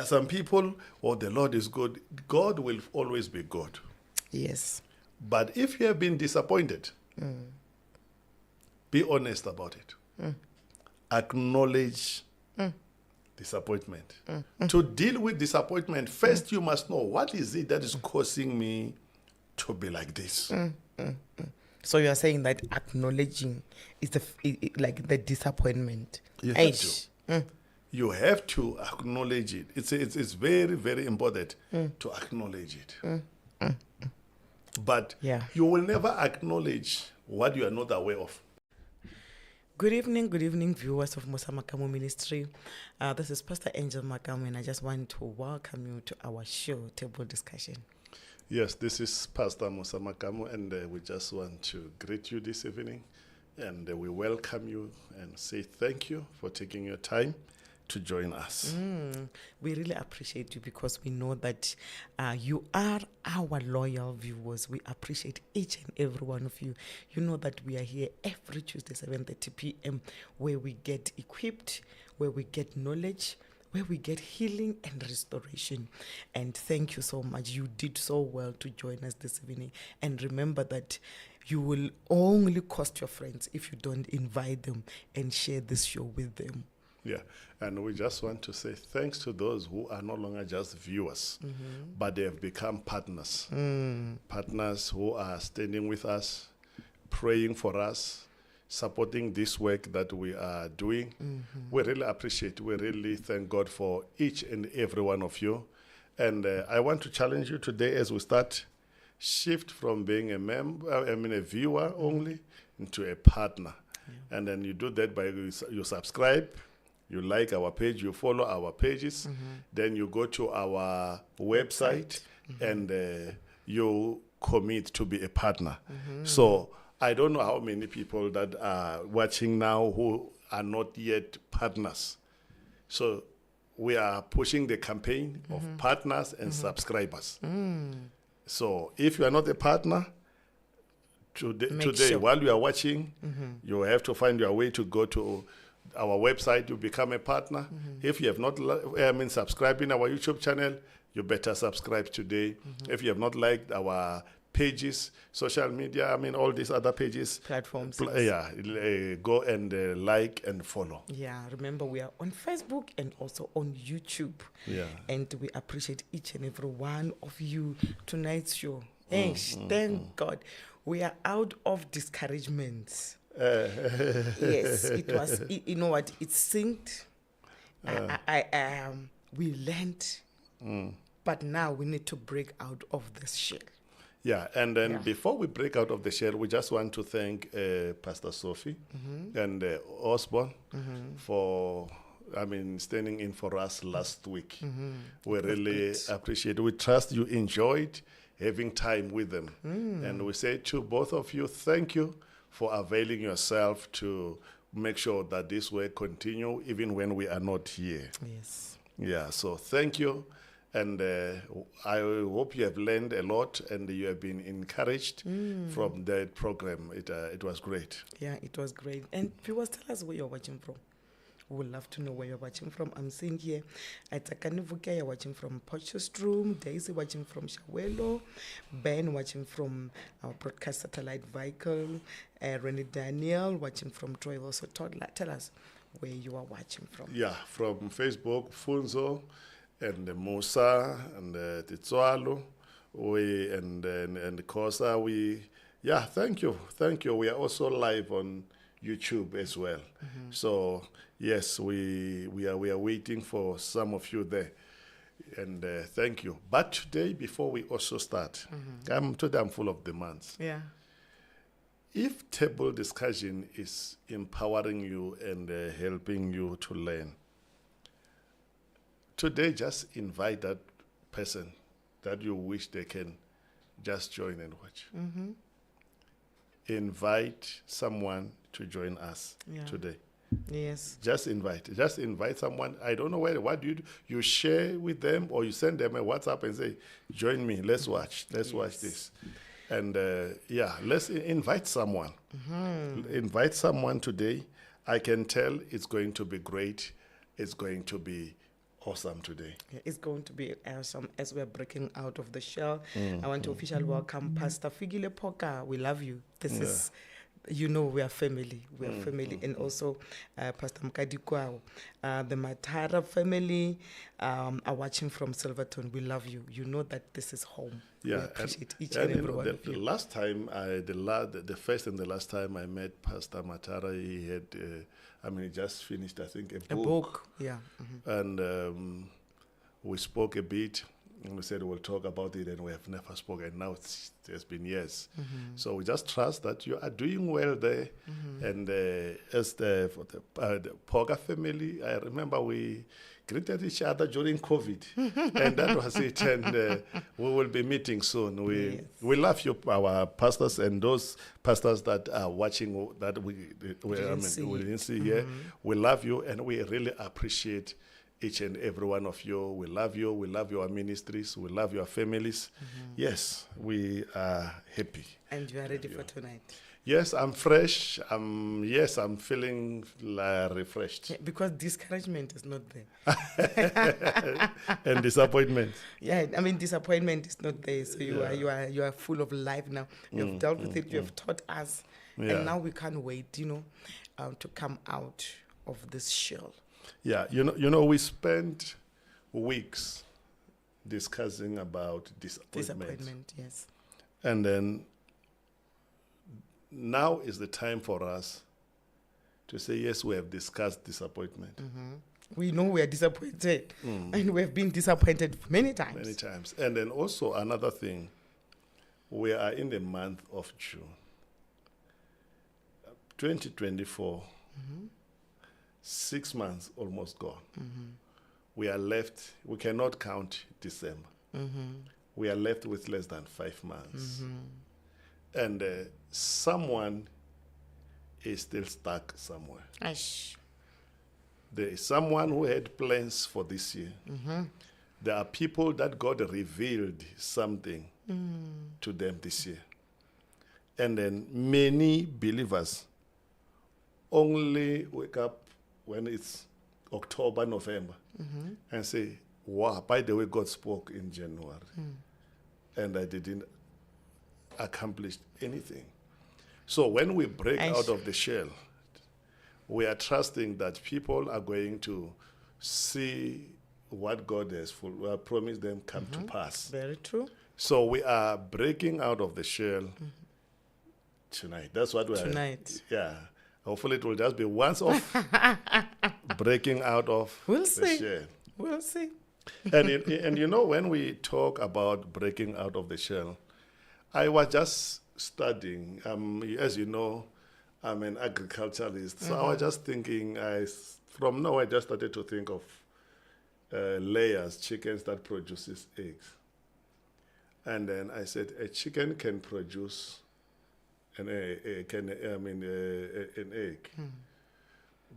some people, the Lord is good. God will always be good. Yes. But if you have been disappointed, be honest about it. Acknowledge disappointment. To deal with disappointment, first you must know what is it that is causing me to be like this. So you are saying that acknowledging is like the disappointment. You have to. You have to acknowledge it. It's very, very important to acknowledge it. But you will never acknowledge what you are not aware of. Good evening, viewers of Musa Makamu Ministry. This is Pastor Angel Makamu, and I just want to welcome you to our show, Table Discussion. Yes, this is Pastor Musa Makamu, and we just want to greet you this evening, and we welcome you and say thank you for taking your time to join us. We really appreciate you because we know that you are our loyal viewers. We appreciate each and every one of you. You know that we are here every Tuesday, 7:30 p.m., where we get equipped, where we get knowledge, where we get healing and restoration. And thank you so much. You did so well to join us this evening. And remember that you will only cost your friends if you don't invite them and share this show with them. Yeah, and we just want to say thanks to those who are no longer just viewers, but they have become partners. Partners who are standing with us, praying for us, supporting this work that we are doing. We really appreciate, we really thank God for each and every one of you. And I want to challenge you today as we start, shift from being a viewer only into a partner. Yeah. And then you do that by you subscribe, you like our page, you follow our pages, then you go to our website and you commit to be a partner. So I don't know how many people that are watching now who are not yet partners. So we are pushing the campaign of partners and subscribers. So if you are not a partner, today while you are watching, you have to find your way to go to our website to become a partner. If you have not subscribed in our YouTube channel, you better subscribe today. If you have not liked our pages, social media, all these other pages, platforms, go and like and follow. Yeah, remember we are on Facebook and also on YouTube. Yeah, and we appreciate each and every one of you. Tonight's show, thank God, we are out of discouragement. Yes, it was. You know what? It synced. We learned, but now we need to break out of this shell. Yeah, and then before we break out of the shell, we just want to thank Pastor Sophie and Osborne for, standing in for us last week. We really appreciate it. We trust you enjoyed having time with them. And we say to both of you, thank you for availing yourself to make sure that this work continue even when we are not here. Yes. Yeah, so thank you. And I hope you have learned a lot and you have been encouraged from that program. It was great. Yeah, it was great. And viewers, tell us where you're watching from. We would love to know where you're watching from. I'm seeing here at Akanivuka, you're watching from Potchefstroom, Daisy watching from Shawelo, Ben watching from our broadcast satellite vehicle, Rennie Daniel watching from Troy. Also, tell us where you are watching from. Yeah, from Facebook, Funzo, and Musa, and Titswalo, and Kosa. Thank you. We are also live on YouTube as well. So yes, we are waiting for some of you there, and thank you. But today, before we also start, today I'm full of demands. Yeah. If table discussion is empowering you and helping you to learn, today just invite that person that you wish they can just join and watch. Invite someone to join us today. Yes. Just invite someone. I don't know what do. You share with them or you send them a WhatsApp and say, join me, let's watch this. And let's invite someone. Invite someone today. I can tell it's going to be great. It's going to be awesome today. Yeah, it's going to be awesome as we're breaking out of the shell. I want to officially welcome Pastor Figile Poka. We love you. This is, you know, we are family. We are family. And also Pastor Mkadikwao. The Matara family are watching from Silverton. We love you. You know that this is home. Yeah, we appreciate each and every one of you. The last time, the first and the last time I met Pastor Matara, he had, he just finished, I think, a book. Yeah. And we spoke a bit, and we said we'll talk about it, and we have never spoken. Now it has been years. So we just trust that you are doing well there. And as for the Poga family, I remember we greeted each other during COVID, and that was it. And we will be meeting soon. We love you, our pastors, and those pastors that are watching that we didn't see here. We love you, and we really appreciate each and every one of you. We love you. We love your ministries. We love your families. Yes, we are happy. And you are ready for tonight. Yes, I'm fresh. I'm feeling refreshed. Yeah, because discouragement is not there. And disappointment. Yeah, disappointment is not there. So you are full of life now. You have dealt with it. You have taught us, and now we can't wait. To come out of this shell. Yeah, you know, we spent weeks discussing about disappointment. Yes. And then now is the time for us to say, yes, we have discussed disappointment. We know we are disappointed, and we have been disappointed many times. Many times. And then also another thing, we are in the month of June. 2024, 6 months almost gone. We are left, we cannot count December. We are left with less than 5 months. And someone is still stuck somewhere. There is someone who had plans for this year. There are people that God revealed something to them this year. And then many believers only wake up when it's October, November, and say, wow, by the way, God spoke in January. And I didn't accomplish anything. So when we break out of the shell, we are trusting that people are going to see what God has promised them come to pass. Very true. So we are breaking out of the shell tonight. That's what we are. Tonight. Yeah. Hopefully it will just be once off breaking out of the shell. We'll see. And when we talk about breaking out of the shell, I was just studying. As you know, I'm an agriculturalist. So I was just thinking, from now I just started to think of layers, chickens that produces eggs. And then I said, a chicken can produce an egg.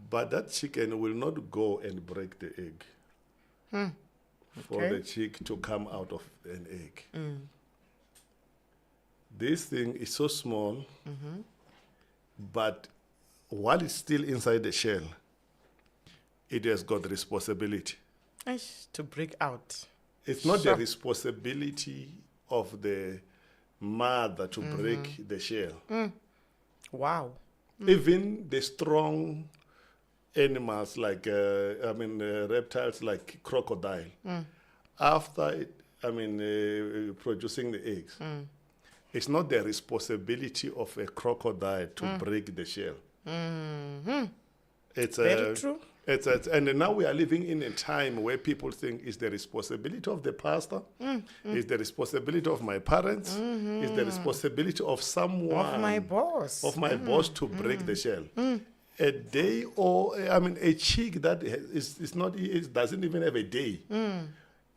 But that chicken will not go and break the egg for the chick to come out of an egg. This thing is so small, but while it's still inside the shell, it has got the responsibility to break out. It's not the responsibility of the mother to break the shell. Wow. Even the strong animals like reptiles like crocodile, after producing the eggs, it's not the responsibility of a crocodile to break the shell. It's very true. And now we are living in a time where people think it's the responsibility of the pastor, it's the responsibility of my parents, it's the responsibility of someone, of my boss, to break the shell. A day a chick that it doesn't even have a day.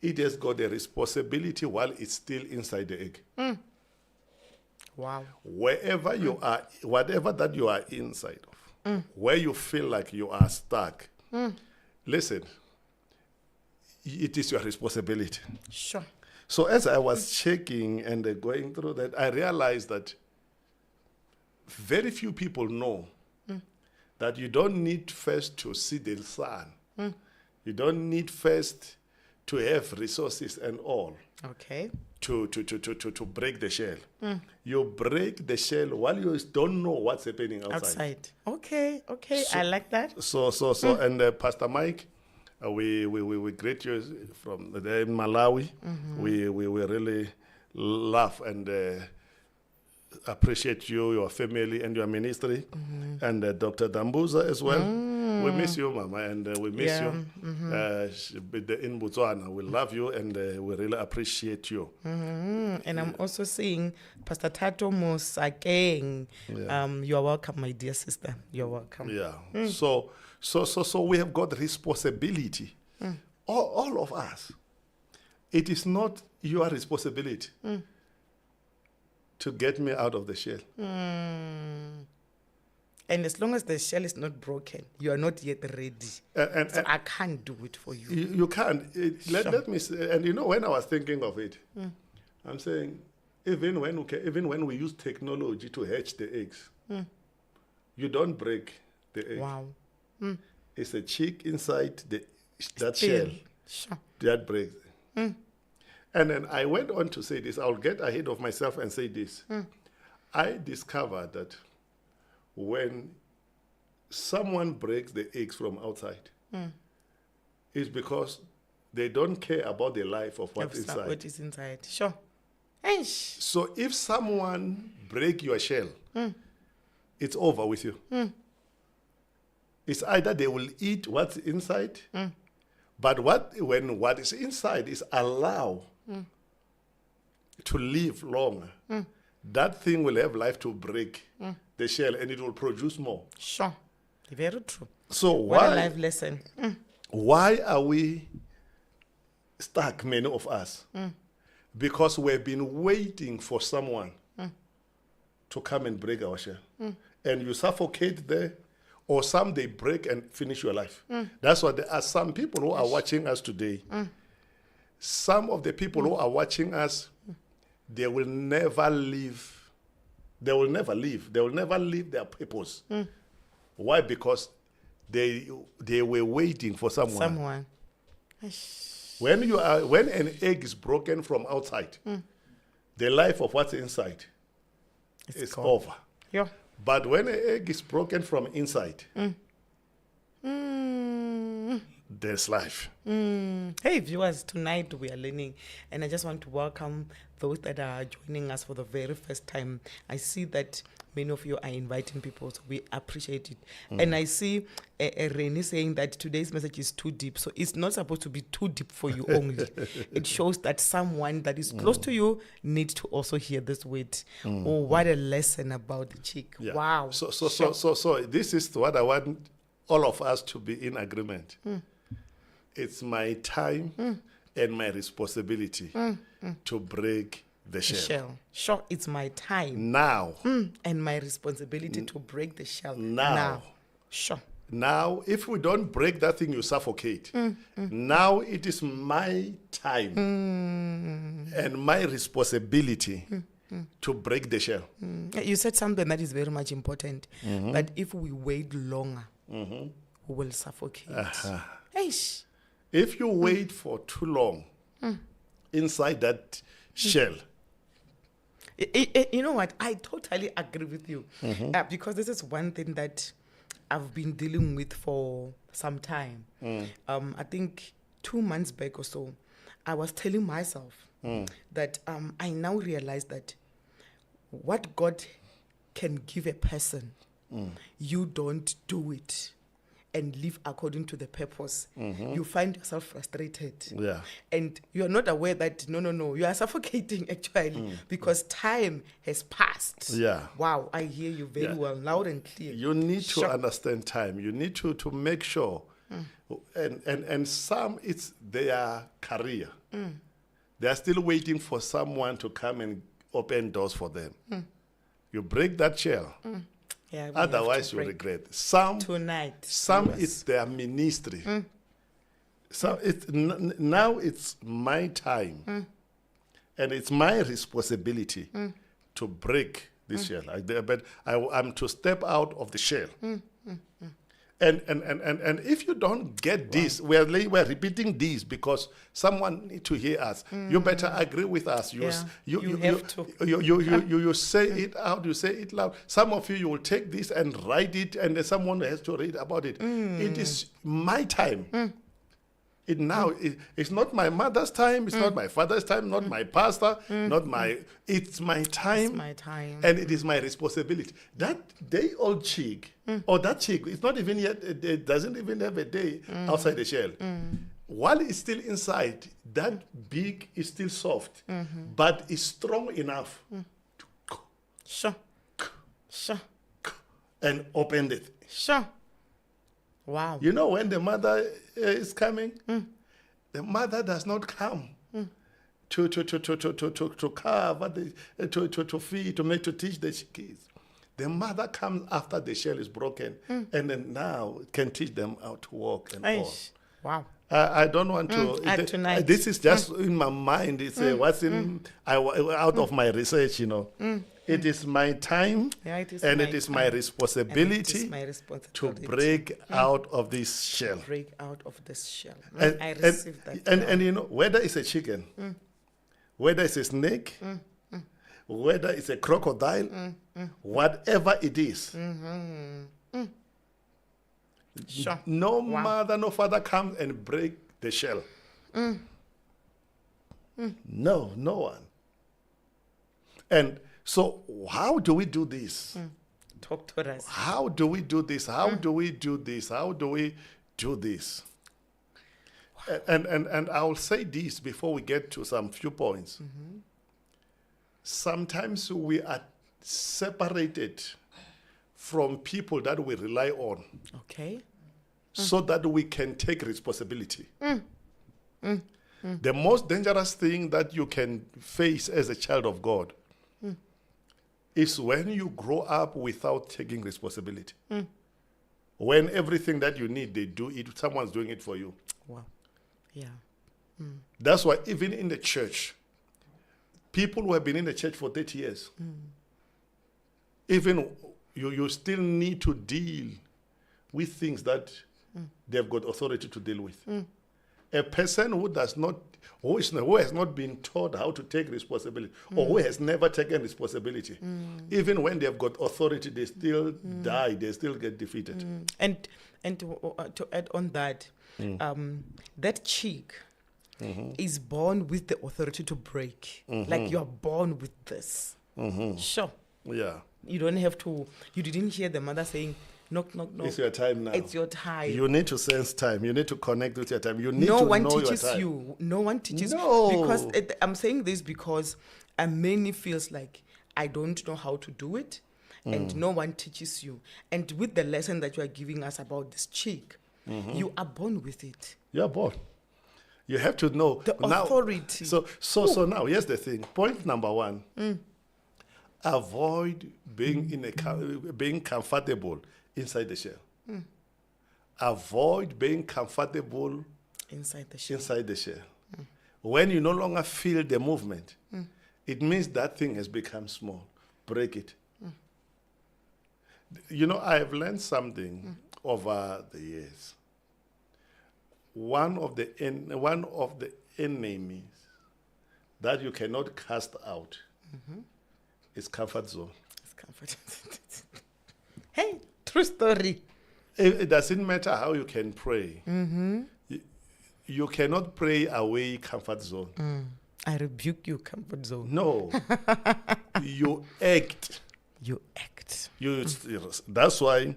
It has got a responsibility while it's still inside the egg. Wow. Wherever you are, whatever that you are inside of, where you feel like you are stuck, listen, it is your responsibility. Sure. So as I was checking and going through that, I realized that very few people know that you don't need first to see the sun You don't need first to have resources and all Okay. to break the shell. You break the shell while you don't know what's happening outside. Okay. I like that. So, and Pastor Mike, we greet you from there in Malawi. We really love and appreciate you, your family, and your ministry, and Dr. Dambuza as well. We miss you, Mama, and we miss you. In Botswana, we love you, and we really appreciate you. And I'm also seeing Pastor Tato Musa again. You are welcome, my dear sister. You're welcome. Yeah. So we have got responsibility. All of us. It is not your responsibility to get me out of the shell. And as long as the shell is not broken, you are not yet ready. So I can't do it for you. You can't. Let me say, and when I was thinking of it, I'm saying, even when we use technology to hatch the eggs, you don't break the egg. Wow. It's a chick inside that Still. shell Sure. that breaks. And then I went on to say this. I'll get ahead of myself and say this. I discovered that when someone breaks the eggs from outside, it's because they don't care about the life of what's inside. What is inside? Sure. Eish. So if someone break your shell, it's over with you. It's either they will eat what's inside, but when what is inside is allowed to live longer, that thing will have life to break the shell, and it will produce more. Sure. Very true. So What a life lesson. why are we stuck, many of us? Because we've been waiting for someone to come and break our shell. And you suffocate there, or some they break and finish your life. That's why there are some people who are watching us today. Some of the people who are watching us, they will never leave. They will never leave. They will never leave their purpose. Why? Because they were waiting for someone. Eish. When an egg is broken from outside, the life of what's inside is gone. over. Yeah. But when an egg is broken from inside, there's life. Hey viewers, tonight we are learning, and I just want to welcome those that are joining us for the very first time. I see that many of you are inviting people, so we appreciate it. And I see Renee saying that today's message is too deep, so it's not supposed to be too deep for you only. It shows that someone that is close to you needs to also hear this word. Oh, what a lesson about the chick. Yeah. Wow. So this is what I want all of us to be in agreement. It's my time and my responsibility to break the shell. Sure, it's my time. Now. And my responsibility to break the shell. Now. Sure. Now, if we don't break that thing, you suffocate. Now it is my time and my responsibility to break the shell. You said something that is very much important, that if we wait longer, we will suffocate. Eish. If you wait for too long inside that shell, You know what? I totally agree with you. Because this is one thing that I've been dealing with for some time. I think 2 months back or so, I was telling myself that I now realize that what God can give a person, you don't do it and live according to the purpose. You find yourself frustrated. Yeah. And you are not aware that, no, you are suffocating actually because time has passed. Yeah. Wow, I hear you very well, loud and clear. You need to understand time. You need to make sure. And some, it's their career. They are still waiting for someone to come and open doors for them. You break that shell. Yeah, Otherwise, you regret. Some tonight. Some it's their ministry. So now it's my time, and it's my responsibility to break this shell. But I'm to step out of the shell And if you don't get this, we're repeating this because someone need to hear us. You better agree with us. You have to. You say it out. You say it loud. Some of you will take this and write it, and then someone has to read about it. It is my time. It's not my mother's time, it's not my father's time, not my pastor, it's my time. It's my time. And it is my responsibility. That day old chick, or that chick, it's not even yet, it doesn't even have a day outside the shell. While it's still inside, that beak is still soft, but it's strong enough to go. Sure. And open it. Sure. Wow. You know, when the mother is coming, the mother does not come to cover, to feed, to teach the kids. The mother comes after the shell is broken, and then now can teach them how to walk and all. Wow. I don't want to. Tonight. This is just in my mind. It's what's in out of my research. You know, it is my time, it is my responsibility to break out of this shell. Break out of this shell. And, I received that. And you know, whether it's a chicken, whether it's a snake, whether it's a crocodile, whatever it is. Sure. No mother, no father comes and break the shell. No one. And so how do we do this? Talk to us. How do we do this? How do we do this? How do we do this? And I'll say this before we get to some few points. Sometimes we are separated from people that we rely on. Okay. So that we can take responsibility. The most dangerous thing that you can face as a child of God is when you grow up without taking responsibility. When everything that you need, they do it, someone's doing it for you. Wow. Yeah. That's why even in the church, people who have been in the church for 30 years, even you still need to deal with things that they've got authority to deal with. A person who has not been taught how to take responsibility, or who has never taken responsibility, even when they've got authority, they still die, they still get defeated. And to add on that, that chick is born with the authority to break. Like you are born with this. Sure. Yeah. You don't have to, you didn't hear the mother saying, knock, knock, knock. It's your time now. It's your time. You need to sense time. You need to connect with your time. You need no to one know teaches your time. you. No one teaches No. you. Because I'm saying this because many feels like I don't know how to do it. And no one teaches you. And with the lesson that you are giving us about this chick, you are born with it. You're born. You have to know. The authority. So now, here's the thing. Point number one. Avoid being comfortable inside the shell. Avoid being comfortable Inside the shell. inside the shell. When you no longer feel the movement, it means that thing has become small. Break it. You know, I have learned something over the years. One of the enemies that you cannot cast out is comfort zone. It's comfort. Hey, true story. It doesn't matter how you can pray. You cannot pray away comfort zone. I rebuke you, comfort zone. No. You act. You act. That's why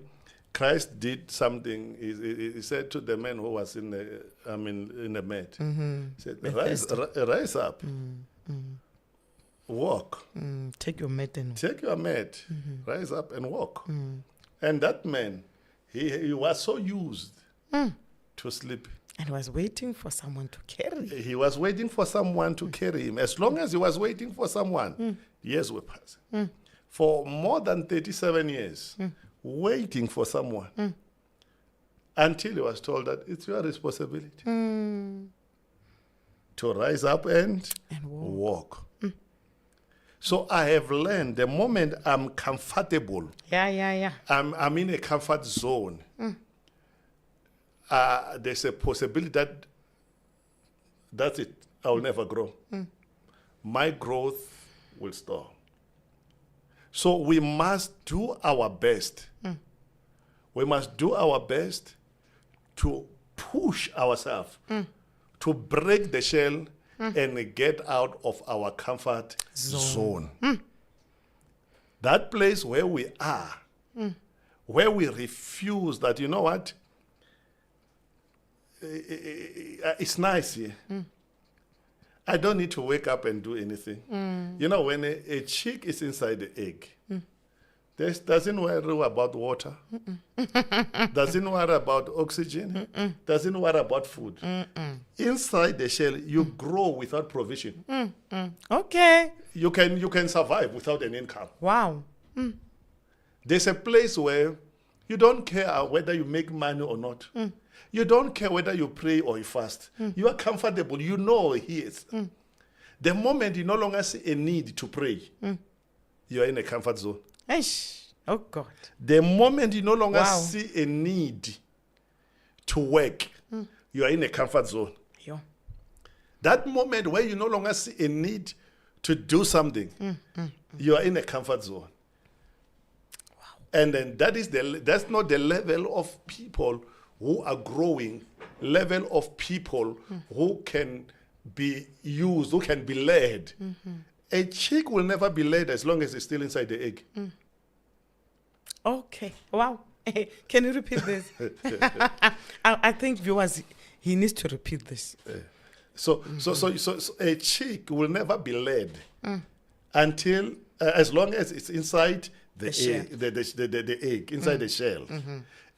Christ did something. He said to the man who was in the mat, he said, rise up, walk. Take your mat and Take your mat, rise up and walk. And that man, he was so used to sleep. and was waiting for someone to carry. He was waiting for someone to carry him. As long as he was waiting for someone, years were passing. For more than 37 years, waiting for someone, until he was told that it's your responsibility to rise up and walk. So I have learned the moment I'm comfortable, I'm in a comfort zone, there's a possibility that that's it. I'll never grow. My growth will stall. So we must do our best. We must do our best to push ourselves, to break the shell and get out of our comfort zone. That place where we are, where we refuse that, you know what? It's nice here. I don't need to wake up and do anything. You know, when a chick is inside the egg, doesn't worry about water, doesn't worry about oxygen, doesn't worry about food. Inside the shell, you grow without provision. Okay. You can survive without an income. Wow. There's a place where you don't care whether you make money or not. You don't care whether you pray or you fast. You are comfortable. You know He is. The moment you no longer see a need to pray, you are in a comfort zone. Eish. Oh, God. The moment you no longer Wow. see a need to work, you are in a comfort zone. Yo. That moment where you no longer see a need to do something, you are in a comfort zone. And then that's not the level of people who are growing, level of people who can be used, who can be led. A chick will never be led as long as it's still inside the egg. Okay. Wow. Can you repeat this? I think viewers, he needs to repeat this. So a chick will never be led until, as long as it's inside the egg, the egg, inside the shell.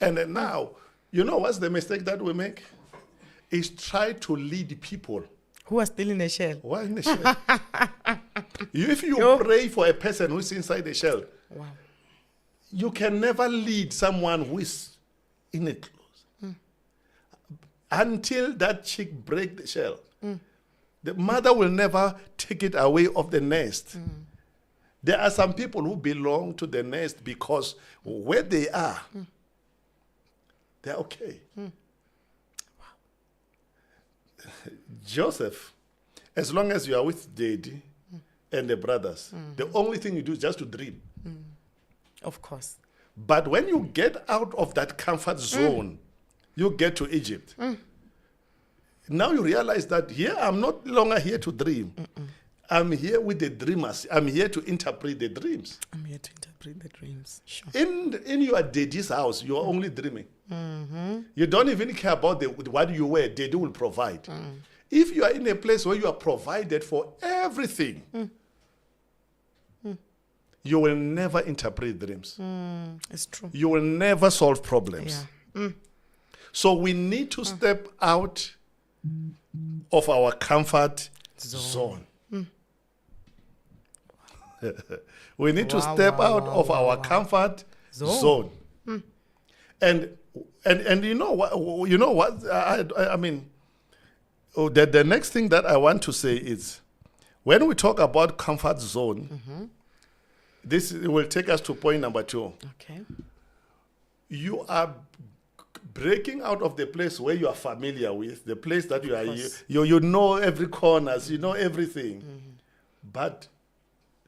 And then now, you know what's the mistake that we make? Is try to lead people. Who are still in the shell? Why in the shell? If you pray for a person who's inside the shell, Wow. you can never lead someone who is in it close. Until that chick break the shell. The mother will never take it away of the nest. There are some people who belong to the nest because where they are, they're okay. Joseph, as long as you are with Daddy and the brothers, the only thing you do is just to dream. Of course. But when you get out of that comfort zone, you get to Egypt. Now you realize that here I'm not longer here to dream. I'm here with the dreamers. I'm here to interpret the dreams. I'm here to interpret the dreams. Sure. In your daddy's house, you are only dreaming. You don't even care about what you wear. Daddy will provide. If you are in a place where you are provided for everything, you will never interpret dreams. It's true. You will never solve problems. Yeah. So we need to step out of our comfort zone. We need to step out of our comfort zone. And you know what? I mean, the next thing that I want to say is, when we talk about comfort zone, this will take us to point number 2. Okay. You are breaking out of the place where you are familiar with, the place that you know every corners, you know everything. But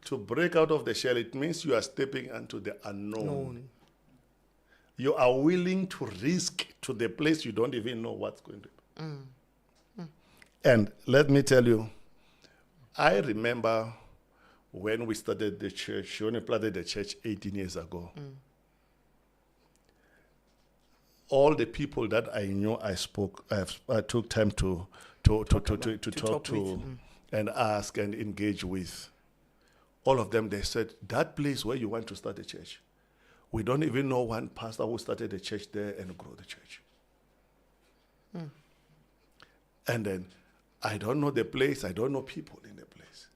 to break out of the shell, it means you are stepping into the unknown. You are willing to risk to the place you don't even know what's going to be. And let me tell you, I remember when we started the church, when we planted the church 18 years ago. All the people that I knew, I took time to talk to and ask and engage with. All of them, they said, that place where you want to start a church, we don't even know one pastor who started a church there and grew the church. And then, I don't know the place, I don't know people in the place.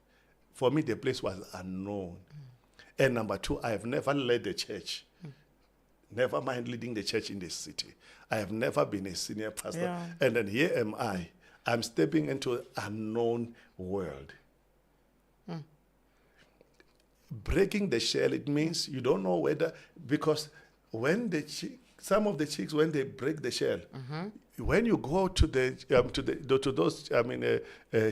For me, the place was unknown. And number 2, I have never led the church. Never mind leading the church in the city. I have never been a senior pastor. Yeah. And then here am I. I'm stepping into an unknown world. Breaking the shell, it means you don't know whether, because when the chick some of the chicks, when they break the shell, when you go to those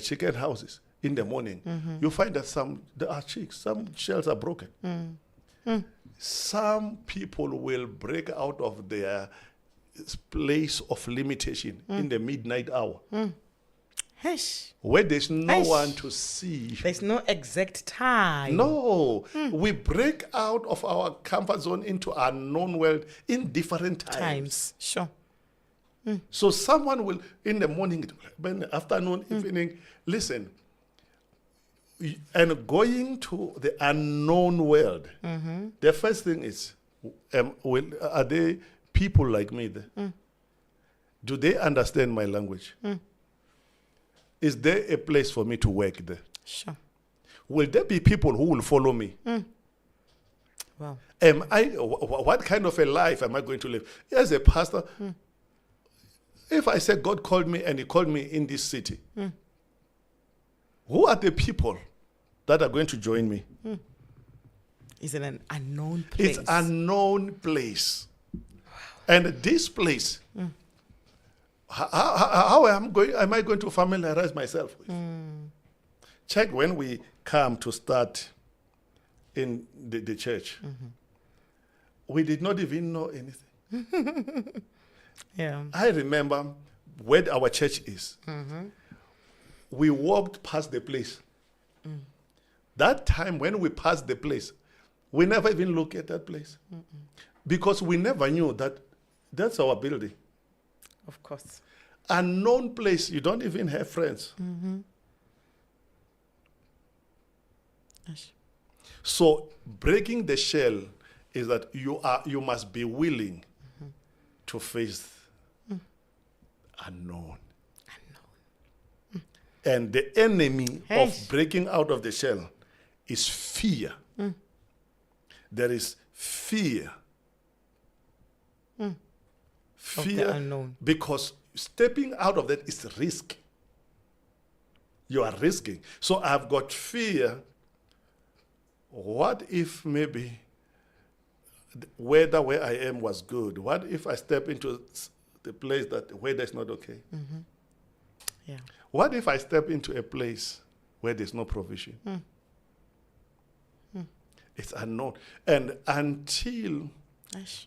chicken houses in the morning, you find that there are chicks, some shells are broken. Some people will break out of their place of limitation in the midnight hour. Hush. Where there's no Hush. one to see. There's no exact time. No. We break out of our comfort zone into our known world in different times. Sure. So someone will, in the morning, afternoon, evening, listen, and going to the unknown world, the first thing is, are they people like me there? Do they understand my language? Is there a place for me to work there? Sure. Will there be people who will follow me? Wow. What kind of a life am I going to live? As a pastor, if I say God called me and he called me in this city, who are the people that are going to join me? Is it an unknown place? It's an unknown place. And this place, how am I going to familiarize myself with? Check when we come to start in the church. We did not even know anything. Yeah. I remember where our church is. We walked past the place. That time when we passed the place, we never even looked at that place. Because we never knew that that's our building. Of course. Unknown place, you don't even have friends. Yes. So breaking the shell is that you must be willing to face unknown. And the enemy of breaking out of the shell is fear. There is fear. Fear, of the unknown. because stepping out of that is risk. You are risking. So I've got fear. What if maybe the weather where I am was good? What if I step into the place that the weather is not okay? Yeah. What if I step into a place where there's no provision? It's unknown. And until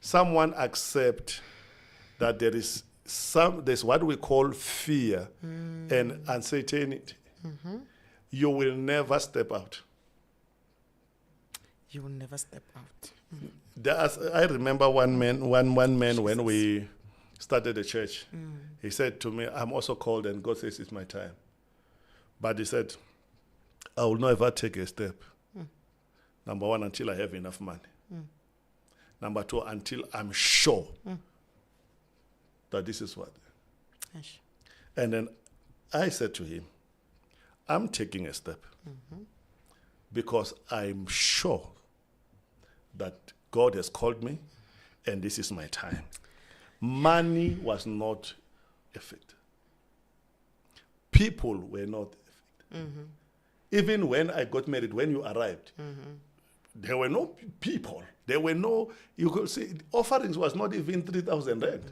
someone accepts that there's what we call fear and uncertainty, you will never step out. You will never step out. I remember one man when we started the church. He said to me, I'm also called and God says it's my time. But he said, I will never take a step. Number one, until I have enough money. Number two, until I'm sure that this is what. Yes. And then I said to him, I'm taking a step because I'm sure that God has called me and this is my time. Money was not a factor. People were not a factor. Even when I got married, when you arrived, there were no people. There were no, you could see, offerings was not even 3,000 rand.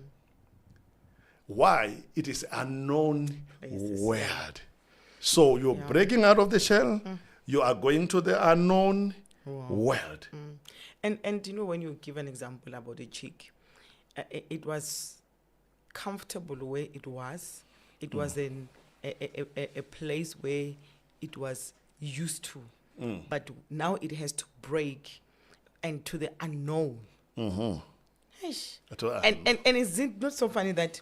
Why? It is unknown word. So you're breaking out of the shell. You are going to the unknown world. And you know, when you give an example about a chick, it was comfortable where it was. It was in a place where it was used to. But now it has to break and to the unknown. Eish. And is it not so funny that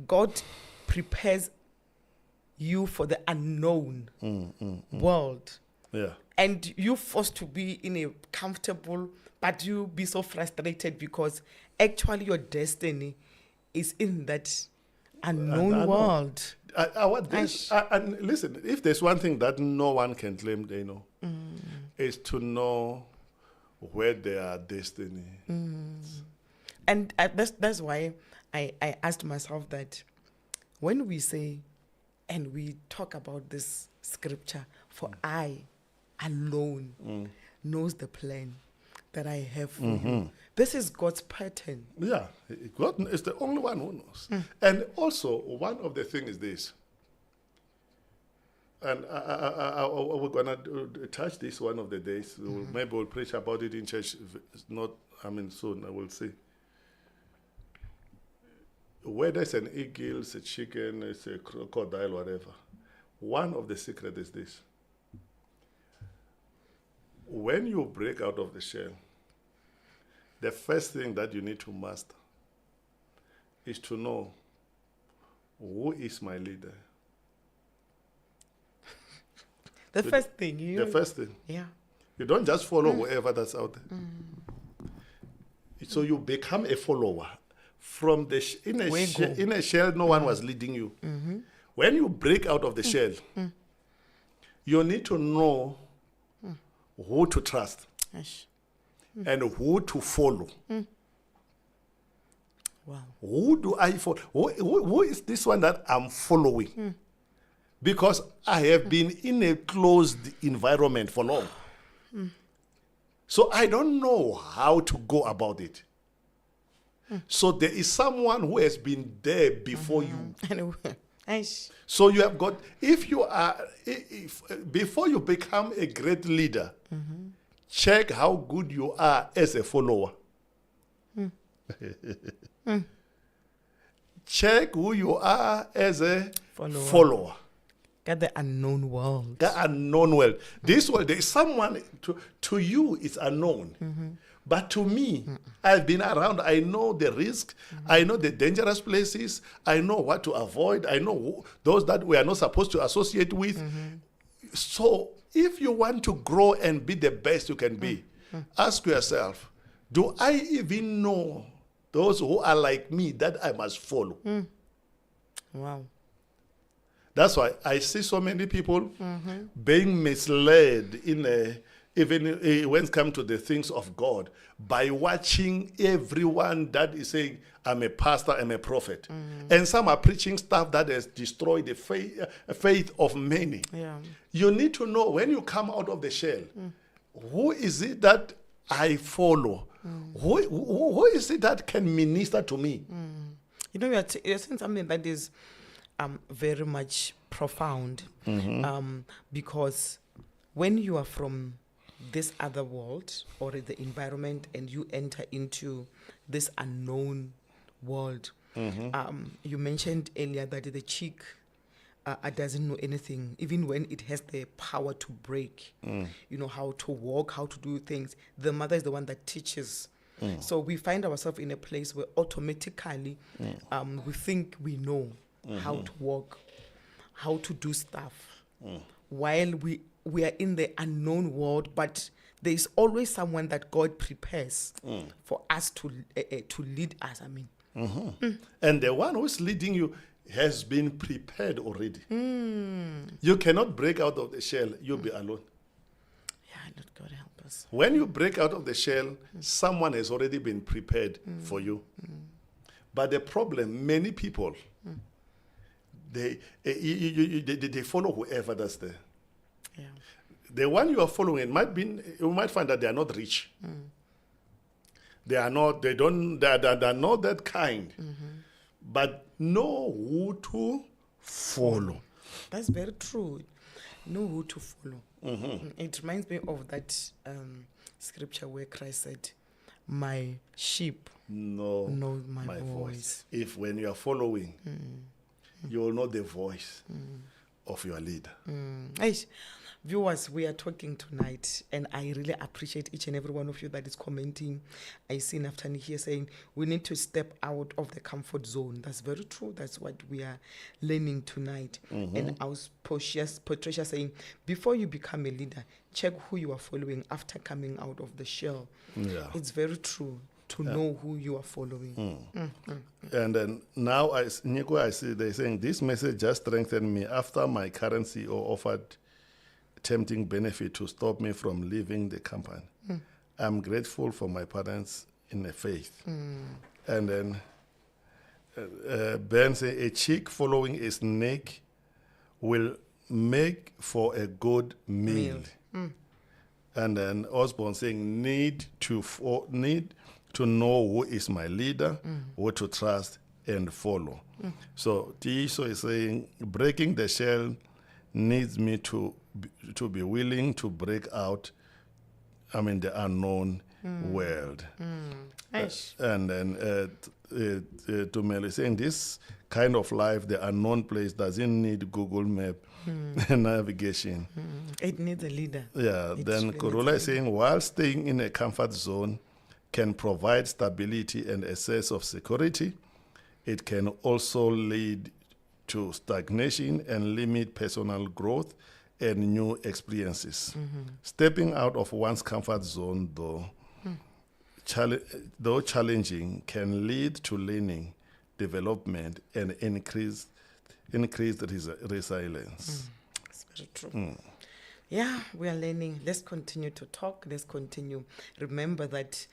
God prepares you for the unknown world? Yeah. And you're forced to be in a comfortable, but you be so frustrated because actually your destiny is in that unknown world. And listen, if there's one thing that no one can claim they know, is to know where their destiny is. And that's why I asked myself that when we say and we talk about this scripture, for I alone knows the plan. that I have for you. This is God's pattern. Yeah, God is the only one who knows. And also, one of the things is this, and we're going to touch this one of the days. Maybe we'll preach about it in church. It's not, soon, I will see. Whether it's an eagle, it's a chicken, it's a crocodile, whatever, one of the secrets is this. When you break out of the shell, the first thing that you need to master is to know who is my leader. The first thing. The first thing. Yeah. You don't just follow whoever that's out there. So you become a follower. From the in a shell, no one was leading you. When you break out of the shell, you need to know who to trust and who to follow. Wow. Who do I follow? Who is this one that I'm following? Because I have been in a closed environment for long. So I don't know how to go about it. So there is someone who has been there before you. So you have got, if before you become a great leader, check how good you are as a follower. Check who you are as a follower. Got the unknown world. The unknown world. This world, there is someone, to you it's unknown. But to me, I've been around. I know the risk. I know the dangerous places. I know what to avoid. I know those that we are not supposed to associate with. So if you want to grow and be the best you can be, ask yourself, do I even know those who are like me that I must follow? Wow. That's why I see so many people being misled even when it comes to the things of God, by watching everyone that is saying, I'm a pastor, I'm a prophet. And some are preaching stuff that has destroyed the faith of many. Yeah. You need to know when you come out of the shell, who is it that I follow? Who is it that can minister to me? You know, you're saying something that is very much profound, because when you are from this other world or the environment and you enter into this unknown world, you mentioned earlier that the chick doesn't know anything, even when it has the power to break, you know, how to walk, how to do things. The mother is the one that teaches. So we find ourselves in a place where automatically we think we know how to walk, how to do stuff, while we are in the unknown world, but there is always someone that God prepares for us to lead us. And the one who's leading you has been prepared already. You cannot break out of the shell, you'll be alone. Yeah, Lord God help us. When you break out of the shell, someone has already been prepared for you. But the problem, many people, they follow whoever that's there. Yeah. The one you are following you might find that they are not rich. They are not that kind. But know who to follow. That's very true. Know who to follow. It reminds me of that scripture where Christ said, my sheep know my voice. If when you are following, you will know the voice of your leader. Viewers, we are talking tonight, and I really appreciate each and every one of you that is commenting. I see Naftani here saying we need to step out of the comfort zone. That's very true. That's what we are learning tonight. And I was Patricia saying, before you become a leader, check who you are following after coming out of the shell. Yeah. It's very true to know who you are following. And then now, Nico, I see they're saying this message just strengthened me after my current CEO offered tempting benefit to stop me from leaving the company. I'm grateful for my parents in the faith. And then Ben said, a chick following a snake will make for a good meal. And then Osborne saying, need to know who is my leader, who to trust and follow. So Tiso is saying, breaking the shell needs me to be willing to break out, the unknown world. Nice. And then Tumelo is saying, this kind of life, the unknown place, doesn't need Google Map navigation. It needs a leader. Yeah, then Kurula is saying, while staying in a comfort zone can provide stability and a sense of security, it can also lead to stagnation and limit personal growth and new experiences. Stepping out of one's comfort zone, though challenging, can lead to learning, development, and increased resilience. It's very true. Yeah, we are learning. Let's continue to talk. Let's continue. Remember that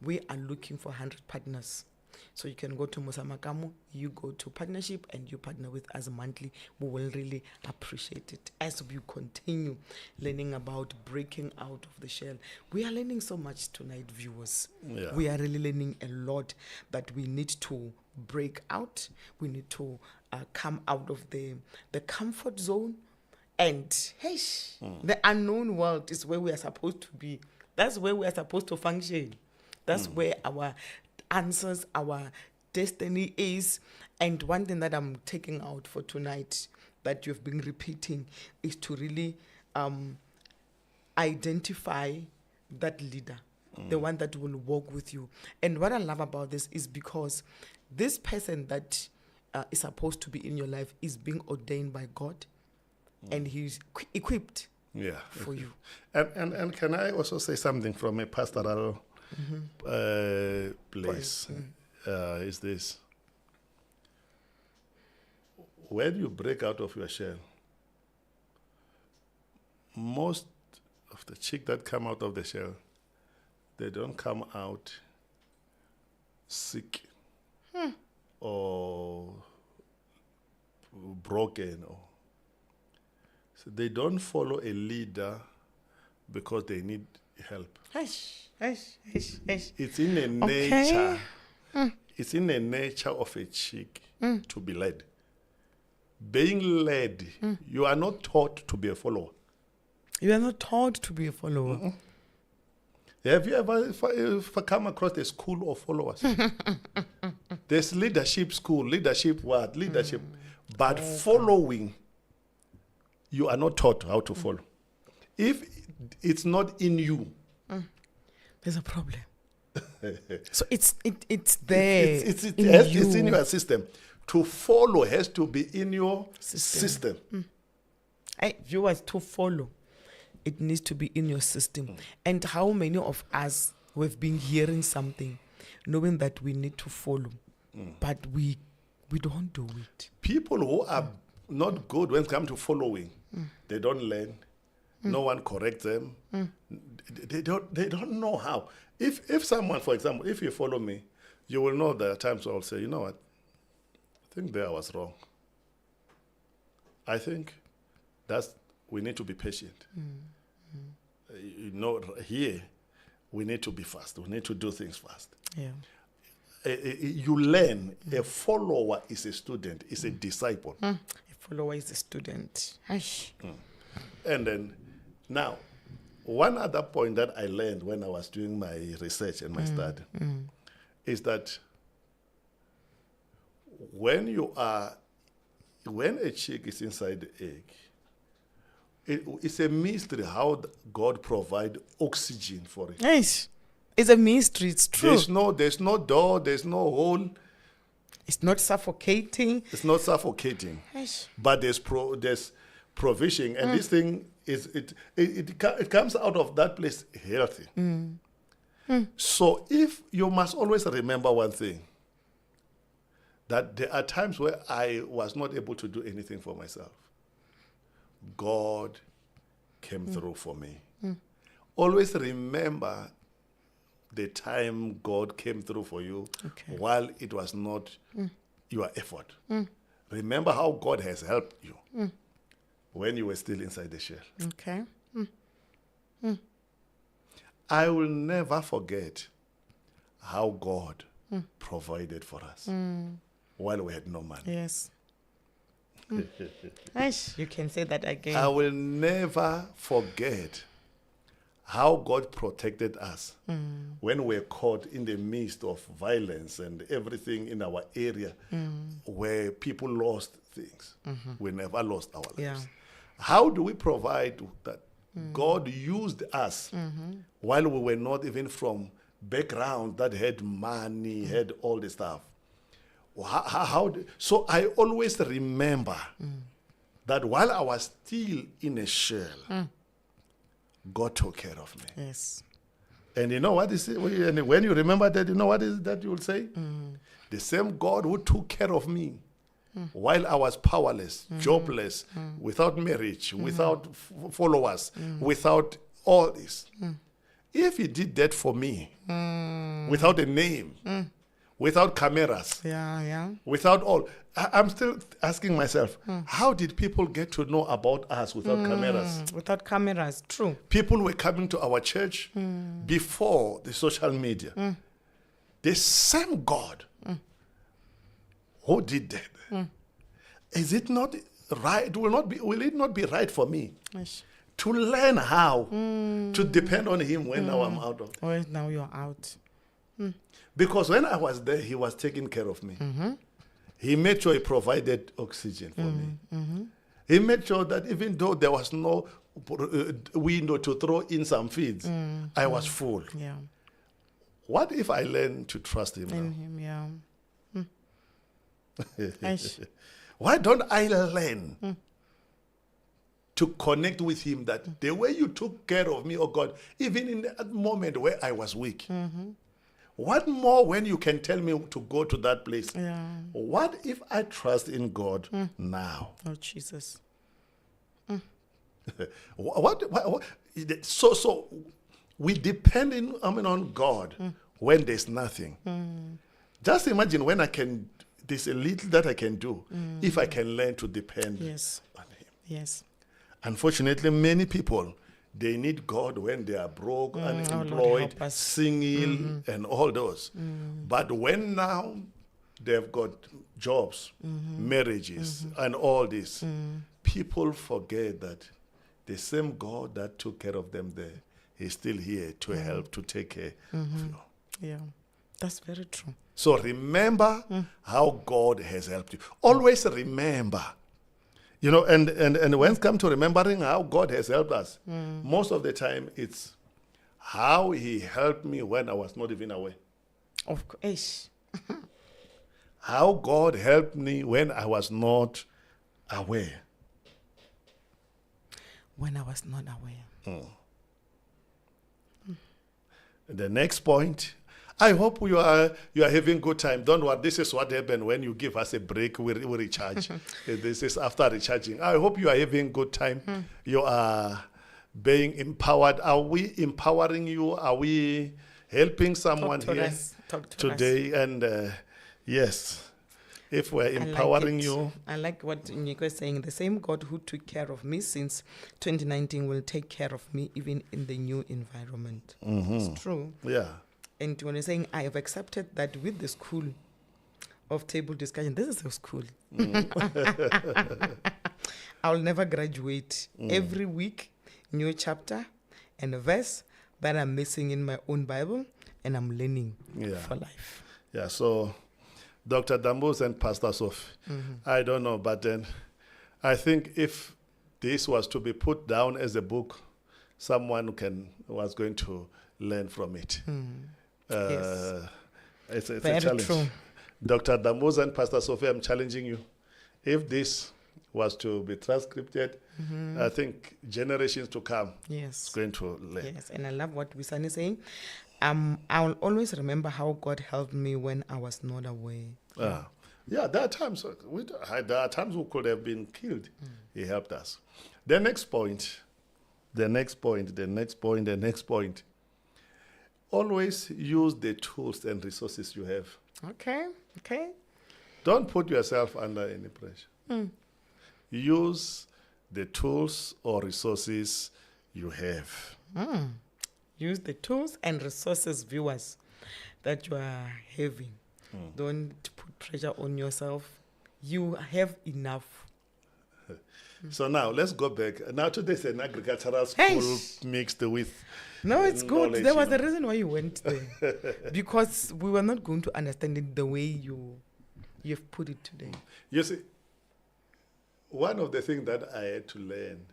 we are looking for 100 partners. So you can go to Musa Makamu, you go to partnership, and you partner with us monthly. We will really appreciate it as we continue learning about breaking out of the shell. We are learning so much tonight, viewers. Yeah. We are really learning a lot that we need to break out. We need to come out of the comfort zone. And the unknown world is where we are supposed to be. That's where we are supposed to function. That's where our answers, our destiny is. And one thing that I'm taking out for tonight that you've been repeating is to really identify that leader, the one that will walk with you. And what I love about this is because this person that is supposed to be in your life is being ordained by God, and he's equipped for you. And can I also say something from a pastoral place? Is this: when you break out of your shell, most of the chicks that come out of the shell, they don't come out sick or broken, or so they don't follow a leader because they need help. It's in the nature. It's in the nature of a chick to be led. Being led, you are not taught to be a follower. You are not taught to be a follower. Have you ever come across a school of followers? There's leadership school, leadership what? Leadership. But following, you are not taught how to follow. If it's not in you, there's a problem. So it's there. It's in your system. To follow has to be in your system. Viewers, to follow, it needs to be in your system. And how many of us we've been hearing something, knowing that we need to follow, but we don't do it. People who are not good when it comes to following, they don't learn. No one corrects them. They don't know how. If someone, for example, if you follow me, you will know there are times I'll say, you know what, I think there I was wrong. I think we need to be patient. Here we need to be fast. We need to do things fast. Yeah. You learn. A follower is a student, is a disciple. A follower is a student. And then now, one other point that I learned when I was doing my research and my study is that when a chick is inside the egg, it's a mystery how God provides oxygen for it. Nice. It's a mystery. It's true. There's no door. There's no hole. It's not suffocating. It's not suffocating. Nice. But there's provision, and this thing it comes out of that place healthy. So if you must always remember one thing, that there are times where I was not able to do anything for myself. God came through for me. Always remember the time God came through for you while it was not your effort. Remember how God has helped you when you were still inside the shell. Okay. I will never forget how God provided for us while we had no money. Yes. Aish, you can say that again. I will never forget how God protected us when we were caught in the midst of violence and everything in our area where people lost things. We never lost our lives. Yeah. How do we provide that? God used us while we were not even from background that had money, had all the stuff. So I always remember that while I was still in a shell, God took care of me. Yes. And you know what is it? When you remember that, you know what is that you will say? The same God who took care of me while I was powerless, jobless, without marriage, without followers, without all this. If he did that for me, without a name, without cameras, without all, I'm still asking myself, how did people get to know about us without cameras? Without cameras, true. People were coming to our church before the social media. The same God who did that. Is it not right? Will it not be right for me to learn how to depend on him when now I'm out of? Well, now you're out. Because when I was there, he was taking care of me. He made sure he provided oxygen for me. He made sure that even though there was no window to throw in some feeds, I was full. Yeah. What if I learn to trust him In now? him, yeah. Why don't I learn to connect with him that the way you took care of me, oh God, even in that moment where I was weak, what more when you can tell me to go to that place? Yeah. What if I trust in God now? Oh, Jesus. So we depend on God when there's nothing. Just imagine when there's a little that I can do if I can learn to depend on him. Yes. Unfortunately, many people, they need God when they are broke, unemployed, single, and all those. But when now they've got jobs, marriages, and all this, people forget that the same God that took care of them there, he's still here to help, to take care of you. Yeah, that's very true. So remember how God has helped you. Always remember. You know, and when it comes to remembering how God has helped us, most of the time it's how he helped me when I was not even aware. Of course. How God helped me when I was not aware. When I was not aware. The next point, I hope you are having good time. Don't worry, this is what happened when you give us a break, we recharge. This is after recharging. I hope you are having good time. You are being empowered. Are we empowering you? Are we helping someone here today? And yes, if we're empowering you. I like what Nico is saying. The same God who took care of me since 2019 will take care of me even in the new environment. It's true. Yeah. And when you're saying, I have accepted that with the school of table discussion, this is a school. I'll never graduate. Every week, new chapter and a verse that I'm missing in my own Bible, and I'm learning for life. Yeah, so Dr. Dambos and Pastor Sophie, I don't know, but then I think if this was to be put down as a book, someone was going to learn from it. Yes. It's a Very challenge. true. Dr. Dambos and Pastor Sophie, I'm challenging you. If this was to be transcribed, I think generations to come is going to learn. Yes, and I love what Wisan is saying. I'll always remember how God helped me when I was not aware. Yeah, there are times we could have been killed. He helped us. The next point. Always use the tools and resources you have. Okay. Don't put yourself under any pressure. Use the tools or resources you have. Use the tools and resources, viewers, that you are having. Don't put pressure on yourself. You have enough. So now let's go back. Now today's an agricultural school mixed with No, it's good. knowledge, There was you a know. reason why you went there. Because we were not going to understand it the way you've put it today. You see, one of the things that I had to learn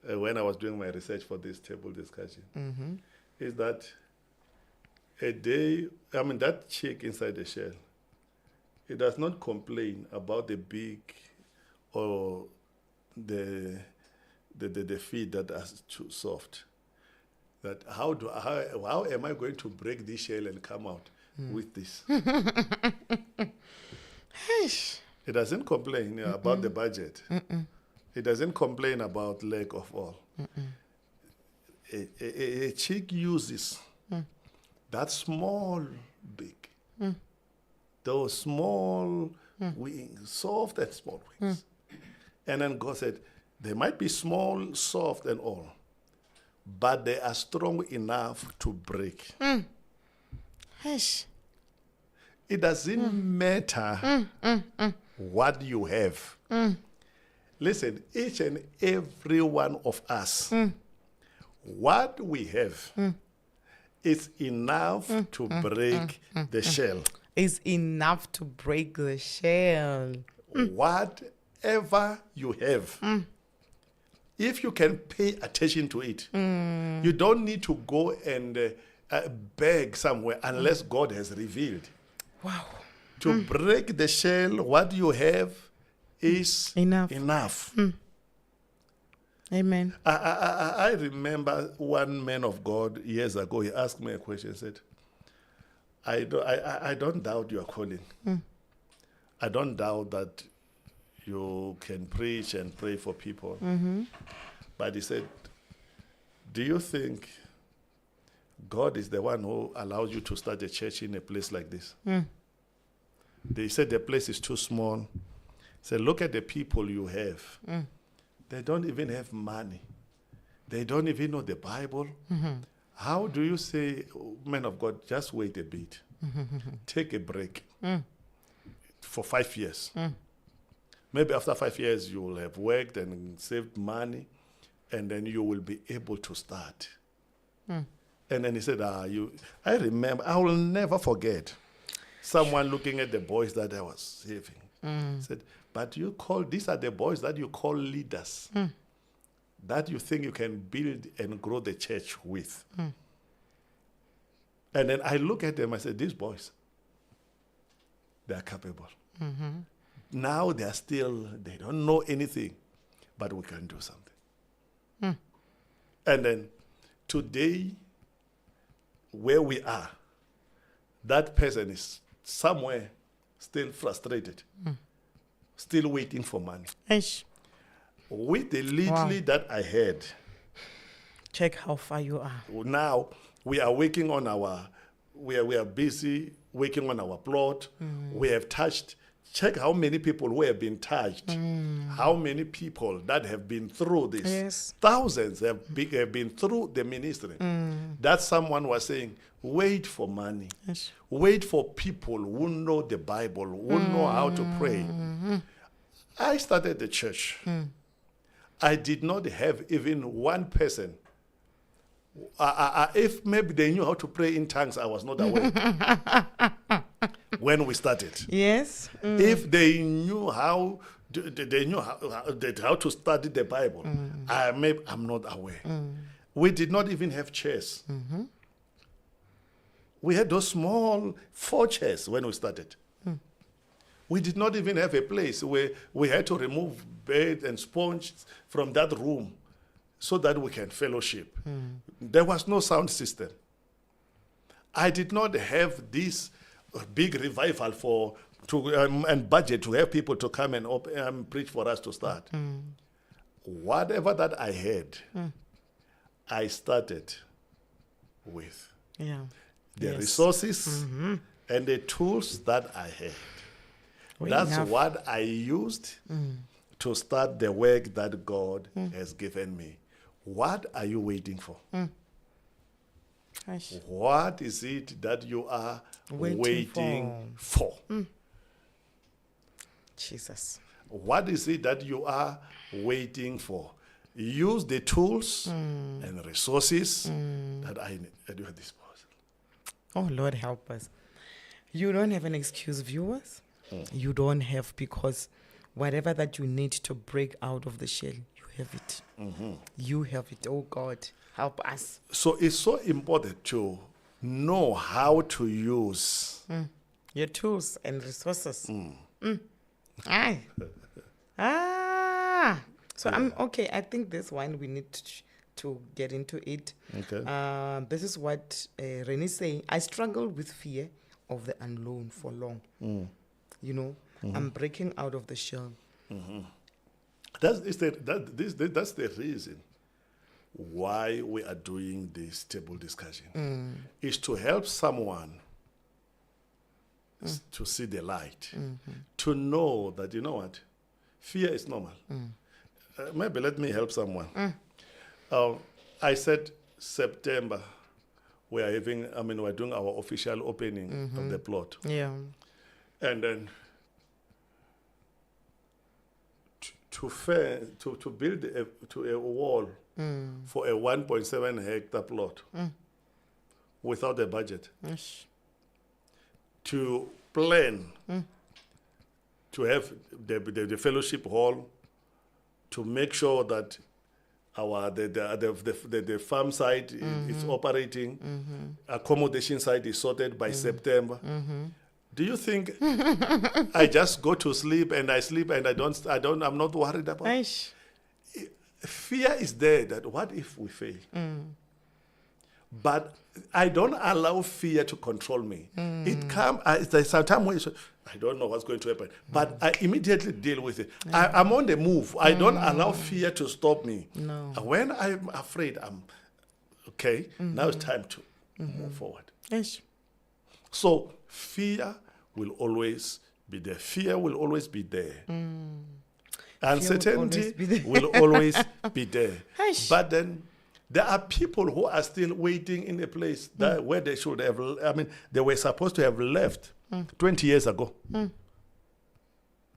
when I was doing my research for this table discussion is that that chick inside the shell, it does not complain about the beak or the feet that are too soft. That how am I going to break this shell and come out with this? It doesn't complain about the budget. It doesn't complain about lack of all. A chick uses that small beak, those small wings, soft and small wings. And then God said, they might be small, soft and all, but they are strong enough to break. It doesn't matter what you have. Listen, each and every one of us, what we have is enough to break the shell. Is enough to break the shell. Whatever you have, if you can pay attention to it, you don't need to go and beg somewhere unless God has revealed. Wow. To break the shell, what you have is enough. Amen. I remember one man of God years ago, he asked me a question, he said, I don't doubt your calling. I don't doubt that you can preach and pray for people. But he said, do you think God is the one who allows you to start a church in a place like this? They said the place is too small. He said, look at the people you have. They don't even have money. They don't even know the Bible. How do you say, man of God, just wait a bit. Take a break for 5 years. Maybe after 5 years, you will have worked and saved money, and then you will be able to start. And then he said, I remember, I will never forget someone looking at the boys that I was saving. Said, but these are the boys that you call leaders, that you think you can build and grow the church with. And then I look at them, I said, these boys, they are capable. Now they don't know anything, but we can do something. And then today, where we are, that person is somewhere still frustrated, still waiting for money. With the little that I had, check how far you are. Now we are working on we are busy working on our plot. We have touched. Check how many people who have been touched. How many people that have been through this. Yes. Thousands have been through the ministry. That someone was saying, wait for money. Wait for people who know the Bible, who know how to pray. I started the church. I did not have even one person. If maybe they knew how to pray in tongues, I was not aware. When we started. Yes. If they knew how to study the Bible, I'm not aware. We did not even have chairs. We had those small 4 chairs when we started. We did not even have a place where we had to remove bed and sponge from that room so that we can fellowship. There was no sound system. I did not have this big revival and budget to have people to come and preach for us to start. Whatever that I had, I started with the resources and the tools that I had. That's what I used to start the work that God has given me. What are you waiting for? Gosh. What is it that you are Waiting waiting for? Jesus. What is it that you are waiting for? Use the tools and resources that are at your disposal. Oh, Lord, help us. You don't have an excuse, viewers. You don't have, because whatever that you need to break out of the shell, you have it. You have it. Oh, God, help us. So it's so important to know how to use Your tools and resources. Aye. So I'm okay. I think this one we need to get into it. Okay. This is what Renee is saying. I struggled with fear of the unknown for long. You know, I'm breaking out of the shell. That's the reason why we are doing this table discussion. Is to help someone to see the light, to know that, you know what, fear is normal. Maybe let me help someone. I said September, we're doing our official opening of the plot. Yeah. And then to build a wall for a 1.7 hectare plot without a budget, Yes. to plan to have the fellowship hall, to make sure that the farm site is operating, accommodation site is sorted by September. Do you think I just go to sleep and I'm not worried about it? Aish. Fear is there that what if we fail? But I don't allow fear to control me. It comes, there's some time when I don't know what's going to happen, but I immediately deal with it. I'm on the move. I don't allow fear to stop me. No. When I'm afraid, I'm okay. Now it's time to move forward. Aish. So fear will always be there. Fear will always be there. Uncertainty will always be there. Aish. But then there are people who are still waiting in a place that where they should have, they were supposed to have left 20 years ago.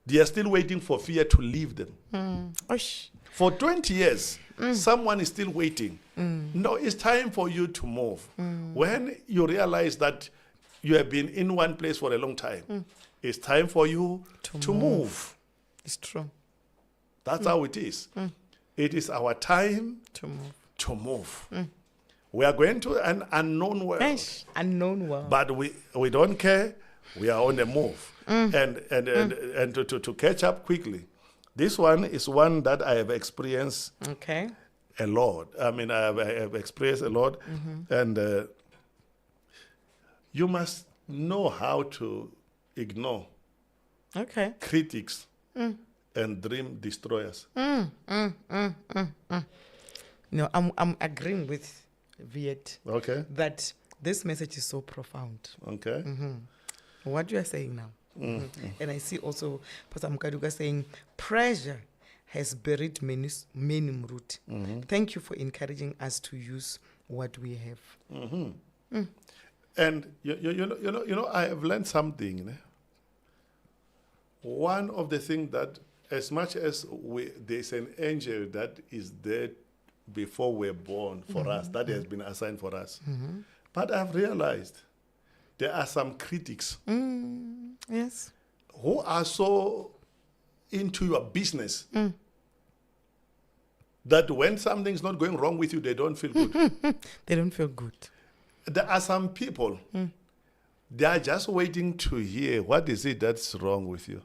They are still waiting for fear to leave them. Aish. For 20 years, someone is still waiting. No, it's time for you to move. When you realize that you have been in one place for a long time, it's time for you to move. It's true. That's how it is. It is our time To move. to move. We are going to an unknown world, Aish. Unknown world. but we don't care. We are on the move. And to catch up quickly, this one is one that I have experienced Okay. a lot. I have experienced a lot. And you must know how to ignore Okay. critics and dream destroyers. No, I'm agreeing with Viet Okay? that this message is so profound. Okay? What you are saying now. And I see also Pastor Mkaduka saying pressure has buried many root. Thank you for encouraging us to use what we have. And you know, I have learned something. One of the things that, as much as there's an angel that is there before we're born for us, that has been assigned for us. But I've realized there are some critics Yes. who are so into your business that when something's not going wrong with you, they don't feel good. They don't feel good. There are some people, they are just waiting to hear what is it that's wrong with you.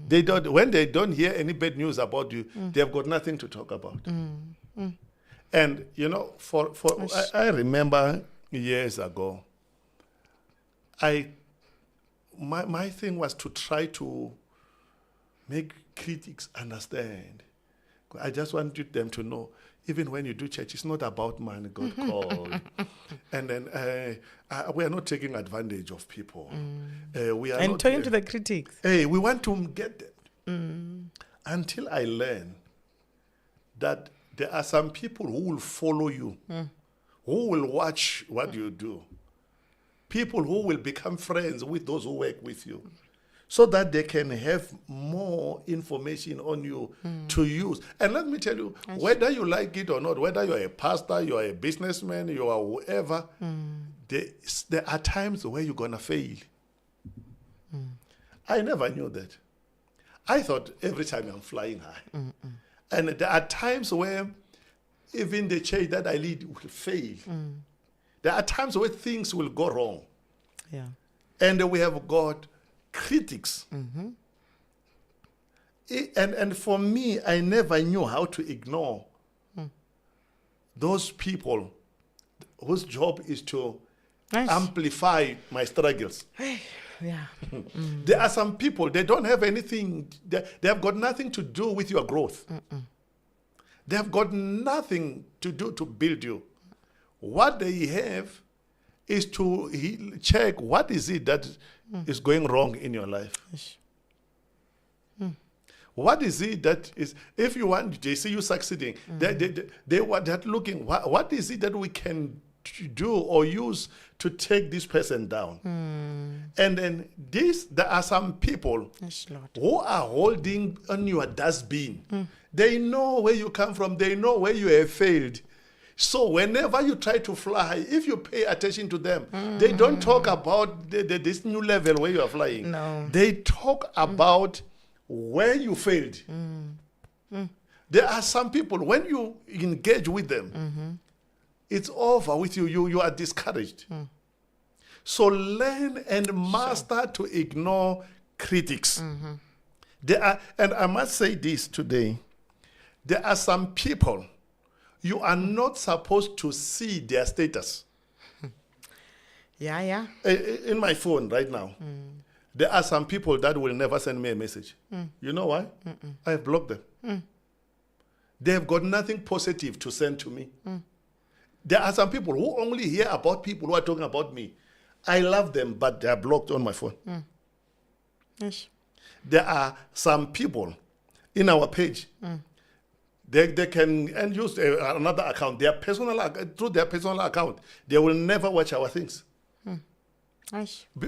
They don't. When they don't hear any bad news about you, they've got nothing to talk about. And you know, I remember years ago, my thing was to try to make critics understand. I just wanted them to know, even when you do church, it's not about money, God called. And then we are not taking advantage of people. We are And not, talking to the critics. we want to get them. Until I learn that there are some people who will follow you, who will watch what you do, people who will become friends with those who work with you, so that they can have more information on you to use. And let me tell you, whether you like it or not, whether you're a pastor, you're a businessman, you are whoever, there are times where you're going to fail. I never knew that. I thought every time I'm flying high. And there are times where even the church that I lead will fail. There are times where things will go wrong. Yeah. And we have got critics. And for me, I never knew how to ignore those people whose job is to amplify my struggles. Yeah. There are some people, they don't have anything, they have got nothing to do with your growth. They have got nothing to do to build you. What they have is to check what is it that is going wrong in your life. What is it that is, if you want, they see you succeeding, they're looking, what is it that we can do or use to take this person down? And then there are some people who are holding on your dustbin. They know where you come from, they know where you have failed. So whenever you try to fly, if you pay attention to them, they don't talk about this new level where you are flying. No. They talk about where you failed. There are some people, when you engage with them, it's over with you. You are discouraged. So learn and master to ignore critics. There are, and I must say this today, there are some people you are not supposed to see their status. Yeah. In my phone right now, there are some people that will never send me a message. You know why? I have blocked them. They have got nothing positive to send to me. There are some people who only hear about people who are talking about me. I love them, but they are blocked on my phone. There are some people in our page, they can use another account, through their personal account, they will never watch our things.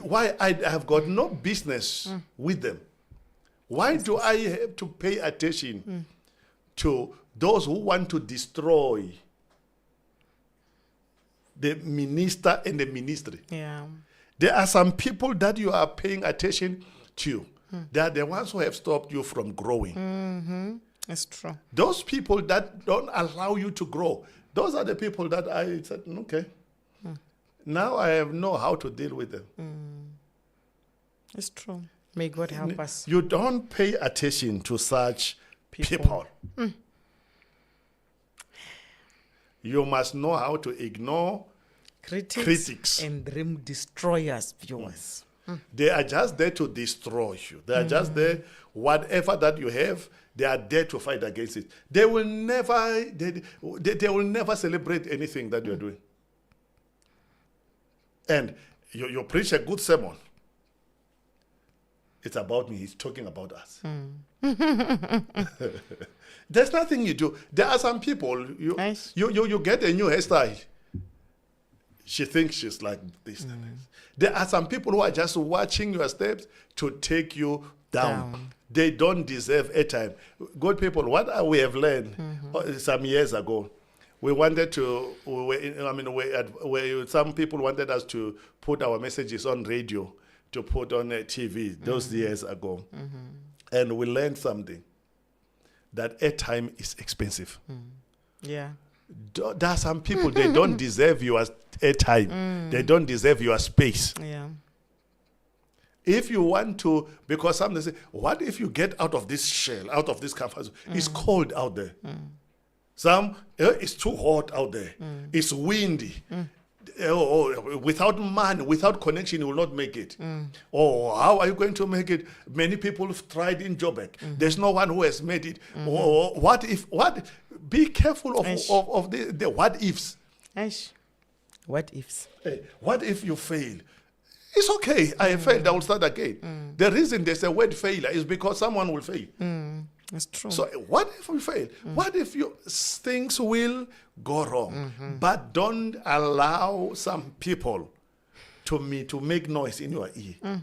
Why? I have got no business with them. Why do I have to pay attention to those who want to destroy the minister and the ministry? Yeah. There are some people that you are paying attention to. They are the ones who have stopped you from growing. It's true. Those people that don't allow you to grow, those are the people that I said, okay, now I know how to deal with them. It's true. May God help us. You don't pay attention to such people. You must know how to ignore critics and dream destroyers, viewers. They are just there to destroy you. They are just there, whatever that you have, they are there to fight against it. They will never, they will never celebrate anything that you are doing. And you preach a good sermon. It's about me. He's talking about us. There's nothing you do. There are some people, you get a new hairstyle. She thinks she's like this. There are some people who are just watching your steps to take you down. They don't deserve airtime. Good people, what we have learned some years ago, we wanted to, some people wanted us to put our messages on radio, to put on TV those years ago. And we learned something, that airtime is expensive. Yeah. There are some people, they don't deserve your airtime. They don't deserve your space. Yeah. If you want to, because some they say, what if you get out of this shell, out of this comfort zone? It's cold out there. Some, it's too hot out there. It's windy. Without man, without connection, you will not make it. Or how are you going to make it? Many people have tried in Joburg. There's no one who has made it. Or what if? Be careful of the what ifs. What ifs? Hey, what if you fail? It's okay. I failed. I will start again. The reason there's a word failure is because someone will fail. It's true. So what if we fail? What if things will go wrong? But don't allow some people to make noise in your ear.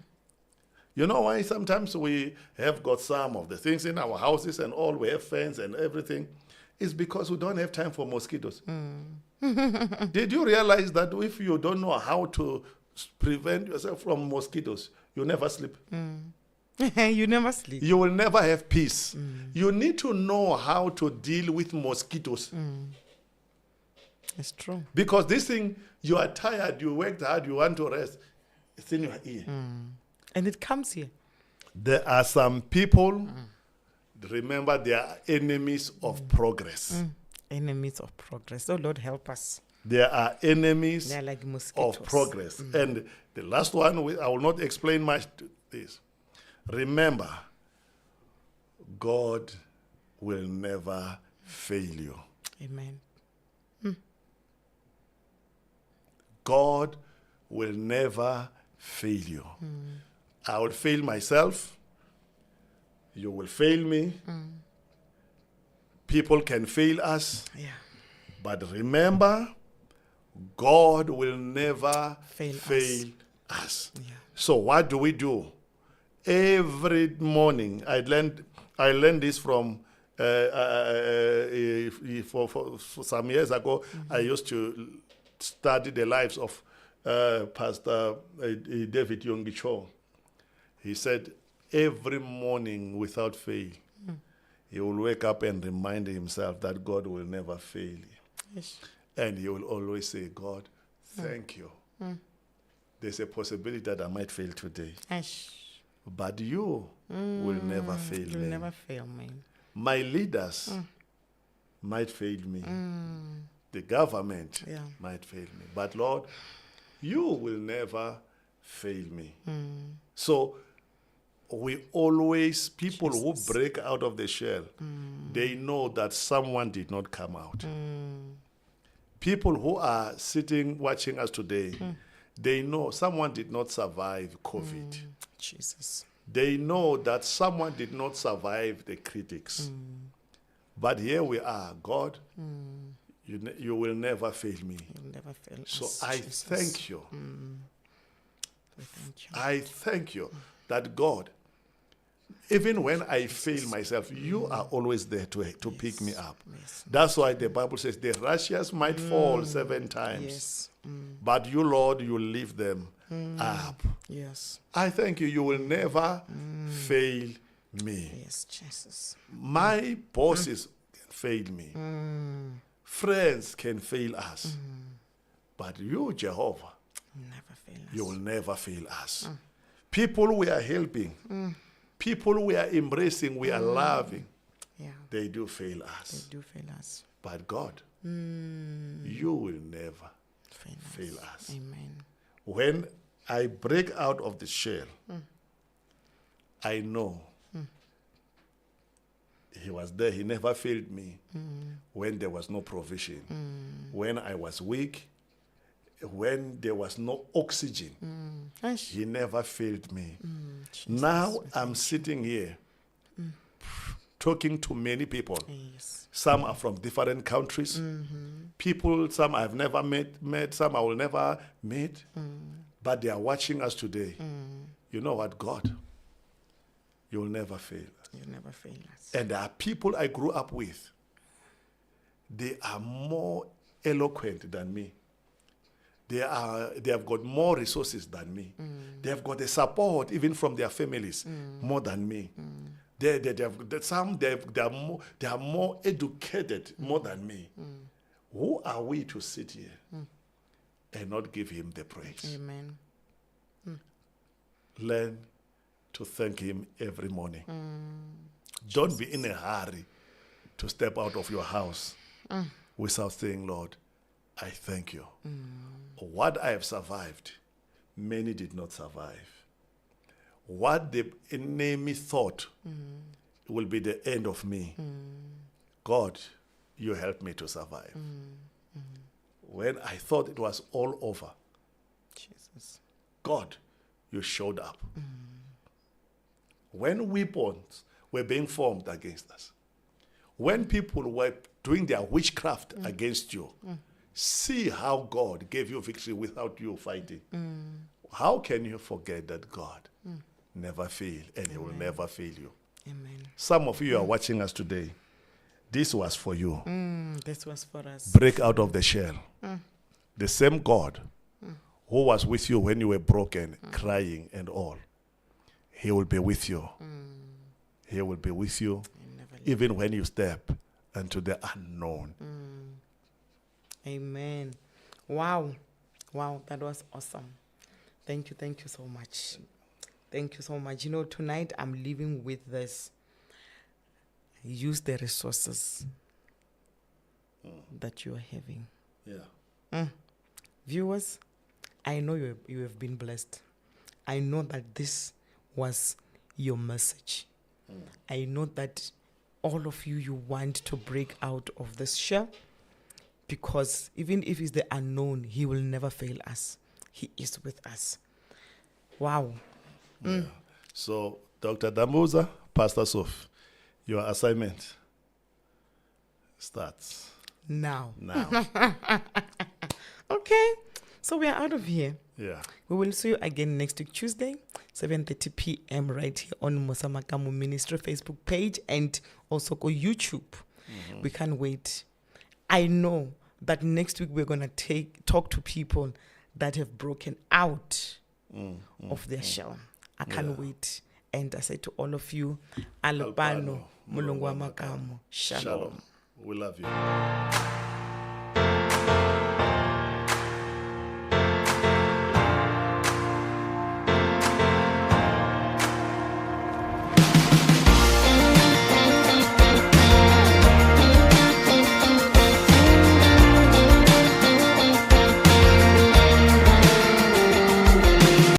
You know why sometimes we have got some of the things in our houses and all, we have fans and everything? It's because we don't have time for mosquitoes. Did you realize that if you don't know how to prevent yourself from mosquitoes, you never sleep? You never sleep. You will never have peace. You need to know how to deal with mosquitoes. It's true. Because this thing, you are tired, you worked hard, you want to rest. It's in your ear. And it comes here. There are some people, remember, they are enemies of progress. Enemies of progress. Oh, Lord, help us. There are enemies They're like mosquitoes. of progress. And the last one, I will not explain much to this. Remember, God will never fail you. Amen. God will never fail you. I will fail myself. You will fail me. People can fail us. Yeah. But remember, God will never Fail us. Yeah. So what do? Every morning, I learned this from for some years ago. I used to study the lives of Pastor David Yongicho. He said, every morning without fail, he will wake up and remind himself that God will never fail you. Yes. And he will always say, God, thank you. There's a possibility that I might fail today. Ash. But you will never fail You'll me. never fail me. My leaders might fail me. The government might fail me. But Lord, you will never fail me. So we always, people who break out of the shell, they know that someone did not come out. People who are sitting watching us today, they know someone did not survive COVID. Jesus. They know that someone did not survive the critics. But here we are. God, you will never fail me. You'll never fail So us, I Jesus. thank you. We thank you. I thank you that God, even when I fail myself, you are always there to pick me up. Yes. That's why the Bible says the righteous might fall 7 times. Yes. But you, Lord, you lift them up. Yes. I thank you. You will never fail me. Yes, Jesus. My bosses can fail me. Friends can fail us. But you, Jehovah, Never fail us. you will never fail us. People we are helping, people we are embracing, we are loving, Yeah. they do fail They us. do fail us. But God, you will never fail us. Amen. When I break out of the shell, I know he was there. He never failed me when there was no provision, when I was weak, when there was no oxygen. Ash. He never failed me. Jesus. Now I'm sitting here talking to many people. Yes. Some are from different countries. People, some I've never met, some I will never meet. But they are watching us today. You know what, God? You will never fail. You'll never fail us. And there are people I grew up with. They are more eloquent than me. They have got more resources than me. They have got the support even from their families more than me. They are more educated more than me. Who are we to sit here and not give him the praise? Amen. Learn to thank him every morning. Don't be in a hurry to step out of your house without saying, Lord, I thank you. What I have survived, many did not survive. What the enemy thought will be the end of me, God, you helped me to survive. When I thought it was all over, Jesus. God, you showed up. When weapons were being formed against us. When people were doing their witchcraft against you, see how God gave you victory without you fighting. How can you forget that God never failed and He will never fail you? Amen. Some of you are watching us today. This was for you. This was for us. Break out of the shell. The same God who was with you when you were broken, crying and all, He will be with you. He will be with you even when you step into the unknown. Amen. Wow. Wow, that was awesome. Thank you so much. Thank you so much. You know, tonight I'm leaving with this. Use the resources that you are having. Yeah. Viewers, I know you have been blessed. I know that this was your message. I know that all of you want to break out of this shell, because even if it's the unknown, He will never fail us. He is with us. Wow. Yeah. So, Dr. Damuza, Pastor Soph, your assignment starts Now. now. Okay. So we are out of here. Yeah. We will see you again next week, Tuesday, 7:30 p.m. right here on Musa Makamu Ministry Facebook page and also on YouTube. We can't wait. I know that next week we're going to talk to people that have broken out of their shell. I can't wait. And I say to all of you, Alpano, Mulungu wa Makamu, Shalom. We love you.